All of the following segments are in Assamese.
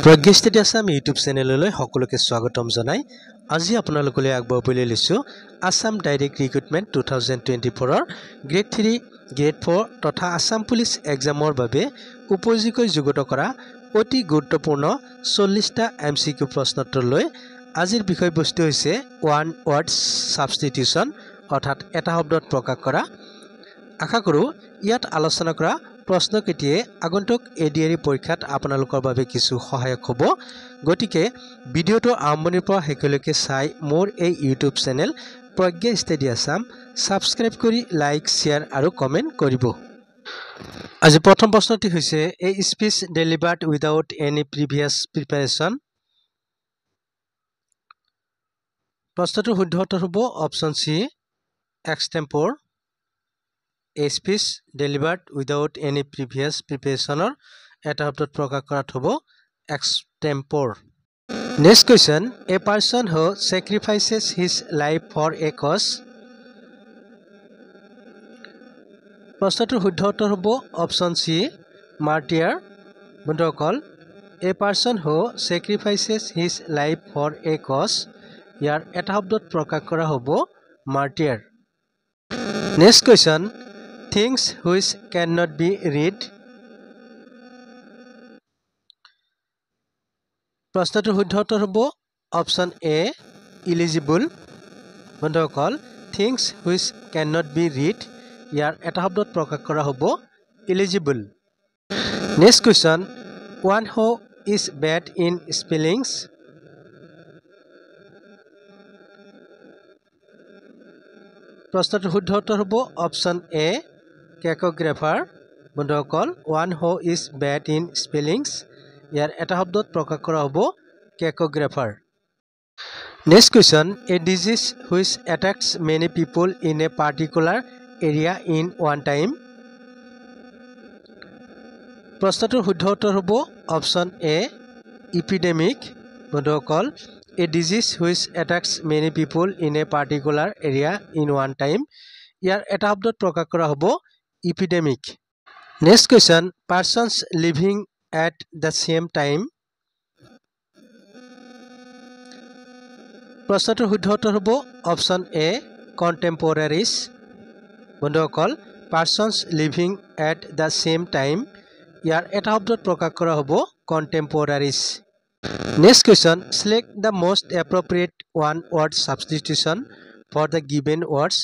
প্ৰজ্ঞা ষ্টাডি আছাম ইউটিউব চেনেললৈ সকলোকে স্বাগতম জনাই আজি আপোনালোকলৈ আগবঢ়াবলৈ লৈছোঁ Assam direct recruitment 2024 grade 3 grade 4 তথা আছাম পুলিচ এক্সামৰ বাবে উপযোগী যোগ্যতা কৰা অতি গুৰুত্বপূৰ্ণ 40টা MCQ প্ৰশ্নোত্তৰলৈ আজিৰ বিষয়বস্তু হৈছে ওৱান ৱৰ্ড সাবষ্টিটিউশন অৰ্থাৎ এটা শব্দত প্ৰকাশ কৰা আশা কৰোঁ ইয়াত আলোচনা কৰা প্ৰশ্নকেইটিয়ে আগন্তুক এডিআৰই পৰীক্ষাত আপোনালোকৰ বাবে কিছু সহায়ক হ'ব গতিকে ভিডিঅটো আৰম্ভণিৰ পৰা শেষলৈকে চাই মোৰ এই YouTube channel Pragya study Assam subscribe কৰি লাইক শেয়াৰ আৰু কমেন্ট কৰিব আজি প্ৰথম প্ৰশ্নটি হৈছে a speech delivered without any previous preparation প্ৰশ্নটোৰ শুদ্ধ উত্তৰ হ'ব option C extempore A speech delivered without any previous preparation eta শব্দত প্ৰকাশ কৰাত হ'ব extempore. Next question, a person who sacrifices his life for a cause. প্ৰশ্নটোৰ শুদ্ধ উত্তৰ হ'ব অপচন সি martyr. বন্ধুসকল a person who sacrifices his life for a cause ইয়াৰ এটা শব্দত প্ৰকাশ কৰা হ'ব martyr. Next question, things which cannot be read. প্ৰশ্নটোৰ শুদ্ধ উত্তৰ হ'ব অপচন এ ইলিজিবল বন্ধুসকল things which cannot be read ইয়াৰ এটা শব্দত প্ৰকাশ কৰা হ'ব eligible next question one who is bad in spellings. প্ৰশ্নটোৰ শুদ্ধ উত্তৰ হ'ব অপচন এ কেকোগ্ৰাফাৰ বন্ধুসকল one who is bad in spellings ইয়াৰ এটা শব্দত প্ৰকাশ কৰা হ'ব কেকোগ্ৰাফাৰ next question a disease which attacks many people in a particular area in one time. প্ৰশ্নটোৰ শুদ্ধ উত্তৰ হ'ব অপচন এ ইপিডেমিক বন্ধুসকল a disease which attacks many people in a particular area in one time ইয়াৰ এটা শব্দত প্ৰকাশ কৰা হ'ব epidemic. Next question, persons living at the same time. প্ৰশ্নটোৰ শুদ্ধ উত্তৰ হ'ব অপচন এ contemporaries বন্ধুসকল persons living at the same time ইয়াৰ এটা শব্দত প্ৰকাশ কৰা হ'ব contemporaries. Next question, select the most appropriate one word substitution for the given words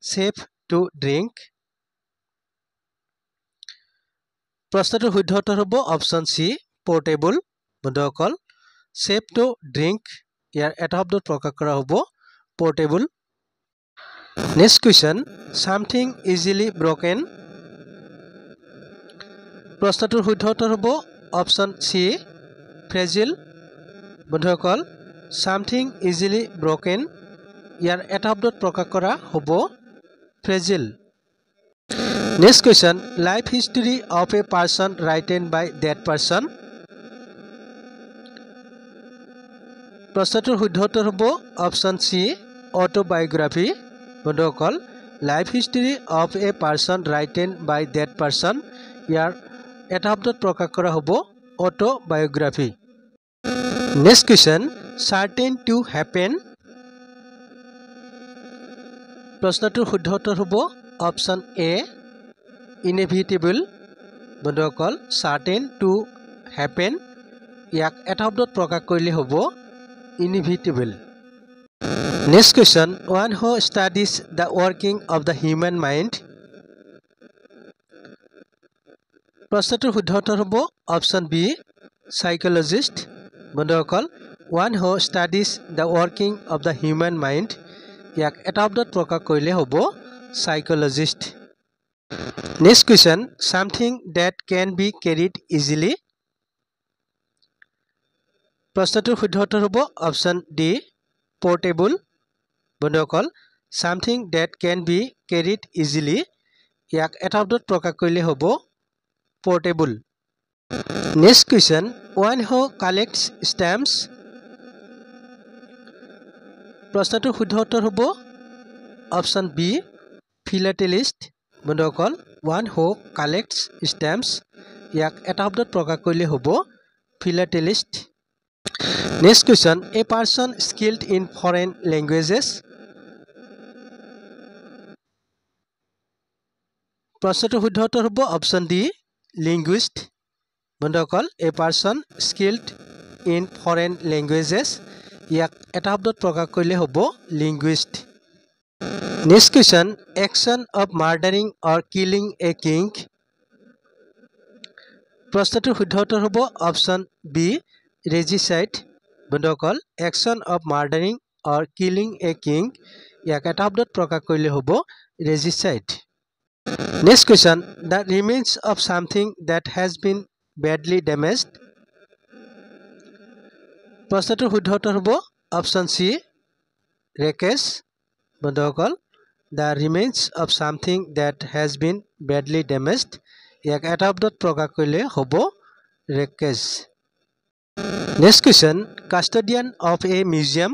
safe to drink. প্ৰশ্নটোৰ শুদ্ধ উত্তৰ হ'ব অপচন সি portable বন্ধুসকল safe to drink ইয়াৰ এটা শব্দত প্ৰকাশ কৰা হ'ব portable. Next question, something easily broken. প্ৰশ্নটোৰ শুদ্ধ উত্তৰ হ'ব অপচন সি fragile বন্ধুসকল something easily broken ইয়াৰ এটা শব্দত প্ৰকাশ কৰা হ'ব fragile. Next question, life history of a person written by that person. প্ৰশ্নটোৰ শুদ্ধ উত্তৰ হ'ব অপচন সি autobiography বন্ধুসকল life history of a person written by that person ইয়াৰ এটা শব্দত প্ৰকাশ কৰা হ'ব autobiography. Next question, certain to happen. প্ৰশ্নটোৰ শুদ্ধ উত্তৰ হ'ব অপচন এ inevitable বন্ধুসকল certain to happen ইয়াক এটা শব্দত প্ৰকাশ কৰিলে হ'ব inevitable. Next question, one who studies the working of the human mind. প্ৰশ্নটোৰ শুদ্ধ উত্তৰ হ'ব অপচন বি psychologist বন্ধুসকল one who studies the working of the human mind ইয়াক এটা শব্দত প্ৰকাশ কৰিলে হ'ব psychologist. Next question, something that can be carried easily. প্ৰশ্নটোৰ শুদ্ধ উত্তৰ হ'ব অপচন ডি portable বন্ধুসকল something that can be carried easily ইয়াক এটা শব্দত প্ৰকাশ কৰিলে হ'ব portable. Next question, one who collects stamps. প্ৰশ্নটোৰ শুদ্ধ উত্তৰ হ'ব অপচন বি philatelist বন্ধুসকল one who collects stamps ইয়াক এটা শব্দত প্ৰকাশ কৰিলে হ'ব Philatelist. Next question, a person skilled in foreign languages. প্ৰশ্নটো শুদ্ধ উত্তৰ হ'ব অপশ্যন ডি লিংগুইষ্ট বন্ধুসকল a person skilled in foreign languages ইয়াক এটা শব্দত প্ৰকাশ কৰিলে হ'ব linguist. Next question, action of murdering or killing a king. প্ৰশ্নটোৰ শুদ্ধ উত্তৰ হ'ব অপশ্যন বি regicide বন্ধুসকল action of murdering or killing a king ইয়াক এটা শব্দত প্ৰকাশ কৰিলে হ'ব regicide. Next question, the remains of something that has been badly damaged. প্ৰশ্নটোৰ শুদ্ধ উত্তৰ হ'ব অপশ্যন চি wreckage বন্ধুসকল the remains of something that has been badly damaged ইয়াক এটা শব্দত প্ৰকাশ কৰিলে হ'ব wreckage. Next question, custodian of a museum.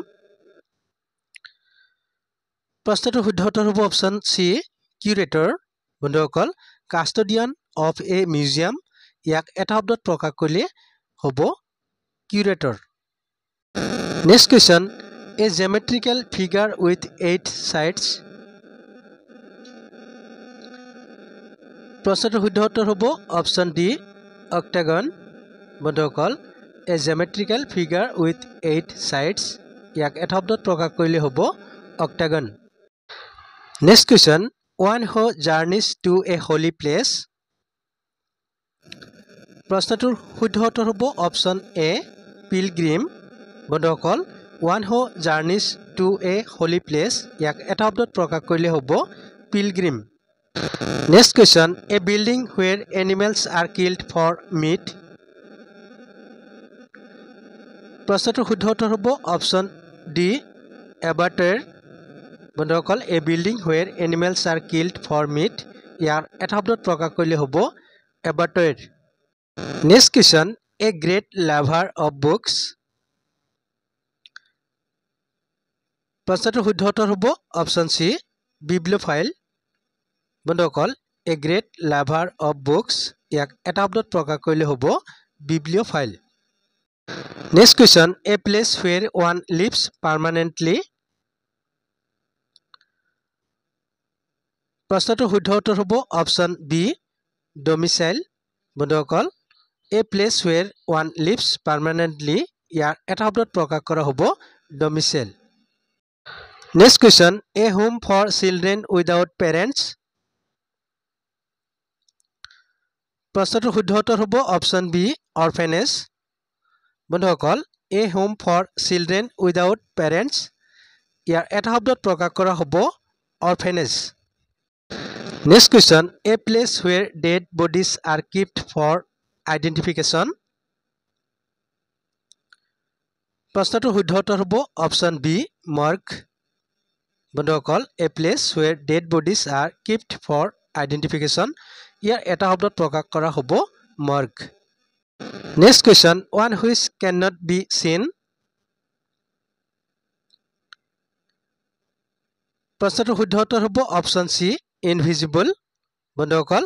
প্ৰশ্নটোৰ শুদ্ধ উত্তৰ হ'ব অপশ্যন চি curator বন্ধুসকল custodian of a museum ইয়াক এটা শব্দত প্ৰকাশ কৰিলে হ'ব curator. Next question, a geometrical figure with 8 sides. প্ৰশ্নটোৰ শুদ্ধ উত্তৰ হ'ব অপশ্যন ডি octagon বন্ধুসকল a geometrical figure with 8 sides ইয়াক এটা শব্দত প্ৰকাশ কৰিলে হ'ব octagon. Next question, one who journeys to a holy place. প্ৰশ্নটোৰ শুদ্ধ উত্তৰ হ'ব অপশ্যন এ pilgrim বন্ধুসকল one who journeys to a holy place ইয়াক এটা শব্দত প্ৰকাশ কৰিলে হ'ব pilgrim. Next question, a building where animals are killed for meat. প্ৰশ্নটোৰ শুদ্ধ উত্তৰ হ'ব অপশ্যন ডি abattoir বন্ধুসকল a building where animals are killed for meat ইয়াৰ এটা শব্দত প্ৰকাশ কৰিলে হ'ব abattoir. Next question, a great lover of books. প্ৰশ্নটোৰ শুদ্ধ উত্তৰ হ'ব অপশ্যন চি bibliophile বন্ধুসকল a great lover of books ইয়াক এটা শব্দত প্ৰকাশ কৰিলে হ'ব bibliophile. Next question, a place where one lives permanently. প্ৰশ্নটোৰ শুদ্ধ উত্তৰ হ'ব অপশ্যন বি domicile বন্ধুসকল a place where one lives permanently ইয়াৰ এটা শব্দত প্ৰকাশ কৰা হ'ব domicile. Next question, a home for children without parents. প্ৰশ্নটোৰ শুদ্ধ উত্তৰ হ'ব অপশ্যন বি orphanage বন্ধুসকল a home for children without parents ইয়াৰ এটা শব্দত প্ৰকাশ কৰা হ'ব orphanage. Next question, a place where dead bodies are kept for identification. প্ৰশ্নটোৰ শুদ্ধ উত্তৰ হ'ব অপশ্যন বি morgue বন্ধুসকল a place where dead bodies are kept for identification ইয়াৰ এটা শব্দত প্ৰকাশ কৰা হ'ব morgue. Next question, one which cannot be seen. প্ৰশ্নটোৰ শুদ্ধ উত্তৰ হ'ব অপশ্যন চি invisible বন্ধুসকল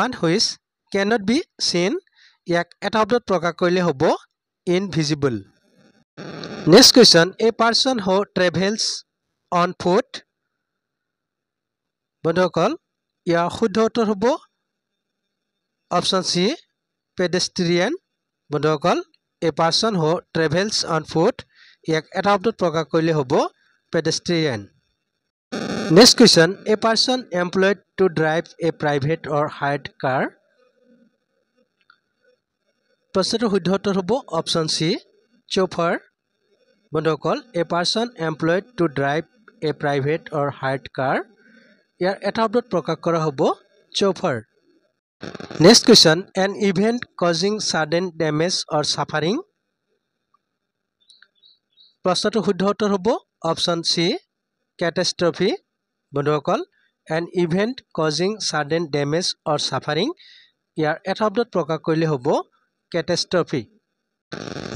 one which cannot be seen ইয়াক এটা শব্দত প্ৰকাশ কৰিলে হ'ব invisible. Next question, a person who travels on foot বন্ধুসকল ইয়াৰ শুদ্ধ উত্তৰ হ'ব অপশ্যন চি pedestrian বন্ধুসকল a person who travels on foot ইয়াক এটা শব্দত প্ৰকাশ কৰিলে হ'ব pedestrian. Next question, a person employed to drive a private or hired car. প্ৰশ্নটোৰ শুদ্ধ উত্তৰ হ'ব অপশ্যন চি chauffeur বন্ধুসকল a person employed to drive a private or hired car ইয়াৰ এটা শব্দত প্ৰকাশ কৰা হ'ব chauffeur. Next question, an event causing sudden damage or suffering. প্ৰশ্নটোৰ শুদ্ধ উত্তৰ হ'ব অপশ্যন চি catastrophe বন্ধুসকল an event causing sudden damage or suffering ইয়াৰ এটা শব্দত প্ৰকাশ কৰিলে হ'ব catastrophe.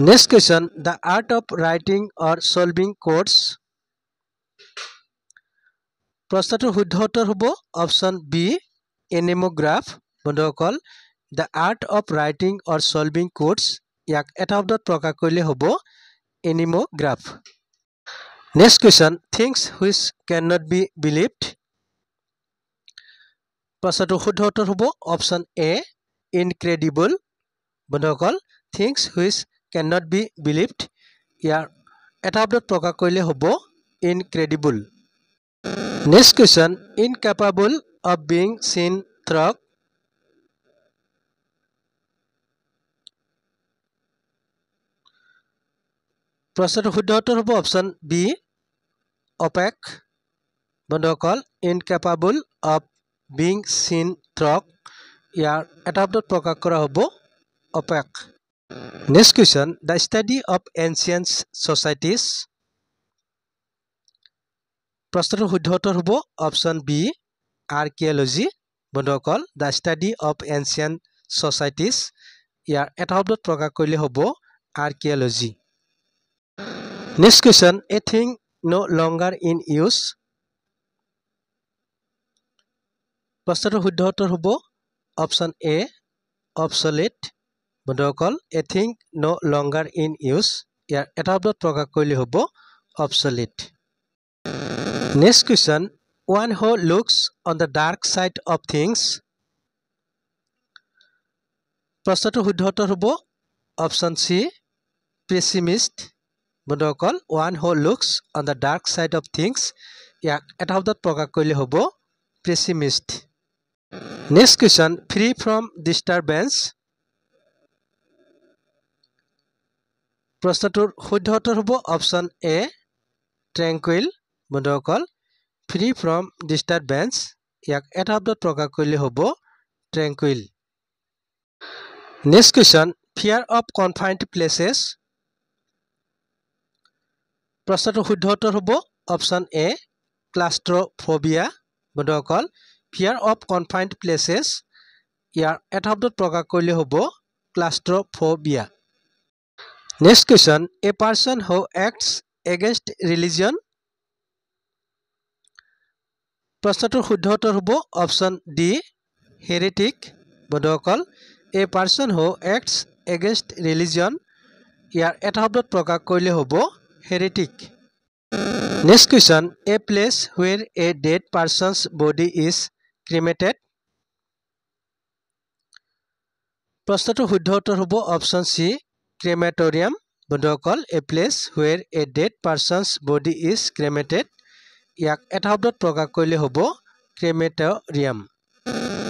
Next question, the art of writing or solving codes. প্ৰশ্নটোৰ শুদ্ধ উত্তৰ হ'ব অপশ্যন বি anemograph বন্ধুসকল the art of writing or solving codes ইয়াক এটা শব্দত প্ৰকাশ কৰিলে হ'ব anemograph next question things which can not be believed প্ৰশ্নটোৰ শুদ্ধ উত্তৰ হ'ব অপশ্যন এ ইনক্ৰেডিবল বন্ধুসকল things which can not be believed ইয়াৰ এটা শব্দত প্ৰকাশ কৰিলে হ'ব incredible next question incapable of being seen through প্ৰশ্নটোৰ শুদ্ধ উত্তৰ হ'ব অপশ্যন বি অপেক বন্ধুসকল incapable of being seen through ইয়াৰ এটা শব্দত প্ৰকাশ কৰা হ'ব opaque next question the study of ancient societies প্ৰশ্নটোৰ শুদ্ধ উত্তৰ হ'ব অপশ্যন বি আৰ্কিঅলজি বন্ধুসকল the study of ancient societies ইয়াৰ এটা শব্দত প্ৰকাশ কৰিলে হ'ব archaeology next question a thing no longer in use প্ৰশ্নটোৰ শুদ্ধ উত্তৰ হ'ব অপশ্যন এ অবছলেট বন্ধুসকল a thing no longer in use ইয়াৰ এটা শব্দত প্ৰকাশ কৰিলে হ'ব obsolete next question one who looks on the dark side of things প্ৰশ্নটোৰ শুদ্ধ উত্তৰ হ'ব অপশ্যন চি পেছিমিষ্ট বন্ধুসকল one who looks on the dark side of things ইয়াক এটা শব্দত প্ৰকাশ কৰিলে হ'ব পেছিমিষ্ট নেক্সট কুৱেশ্যন ফ্ৰী ফ্ৰম ডিষ্টাৰবেন্স প্ৰশ্নটোৰ শুদ্ধ উত্তৰ হ'ব অপশ্যন এ ট্ৰেংকুইল বন্ধুসকল ফ্ৰী ফ্ৰম ডিষ্টাৰবেন্স ইয়াক এটা শব্দত প্ৰকাশ কৰিলে হ'ব tranquil next question fear of confined places প্ৰশ্নটোৰ শুদ্ধ উত্তৰ হ'ব অপশ্যন এ ক্লাষ্ট্ৰফোবিয়া বন্ধুসকল ফিয়াৰ অফ কনফাইন্ড প্লেচেছ ইয়াৰ এটা শব্দত প্ৰকাশ কৰিলে হ'ব claustrophobia next question a person who acts against religion প্ৰশ্নটোৰ শুদ্ধ উত্তৰ হ'ব অপশ্যন ডি হেৰেটিক বন্ধুসকল a person who acts against religion ইয়াৰ এটা শব্দত প্ৰকাশ কৰিলে হ'ব heretic next question a place where a dead person's body is cremated প্ৰশ্নটোৰ শুদ্ধ উত্তৰ হ'ব অপশ্যন চি ক্ৰেমেটৰিয়াম বন্ধুসকল a place where a dead person's body is cremated ইয়াক এটা শব্দত প্ৰকাশ কৰিলে হ'ব ক্ৰেমেটৰিয়াম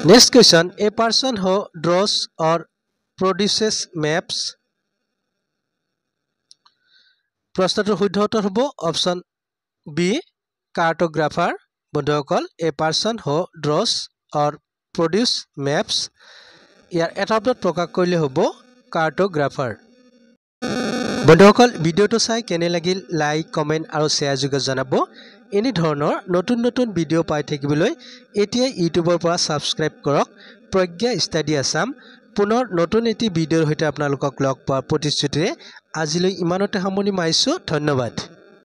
next question a person who draws or produces maps প্ৰশ্নটোৰ শুদ্ধ উত্তৰ হ'ব অপশ্যন বি কাৰ্টোগ্ৰাফাৰ বন্ধুসকল a person who draws or produce maps ইয়াৰ এটা শব্দত প্ৰকাশ কৰিলে হ'ব কাৰ্টোগ্ৰাফাৰ বন্ধুসকল ভিডিঅ'টো চাই কেনে লাগিল লাইক কমেণ্ট আৰু শ্বেয়াৰ যোগে জনাব এনে ধৰণৰ নতুন নতুন ভিডিঅ' পাই থাকিবলৈ এতিয়া ইউটিউবৰ পৰা ছাবস্ক্ৰাইব কৰক প্ৰজ্ঞা ষ্টাডি আছাম পুনৰ নতুন এটি ভিডিঅ'ৰ সৈতে আপোনালোকক লগ পোৱাৰ প্ৰতিশ্ৰুতিৰে আজিলৈ ইমানতে সামৰণি মাৰিছোঁ ধন্যবাদ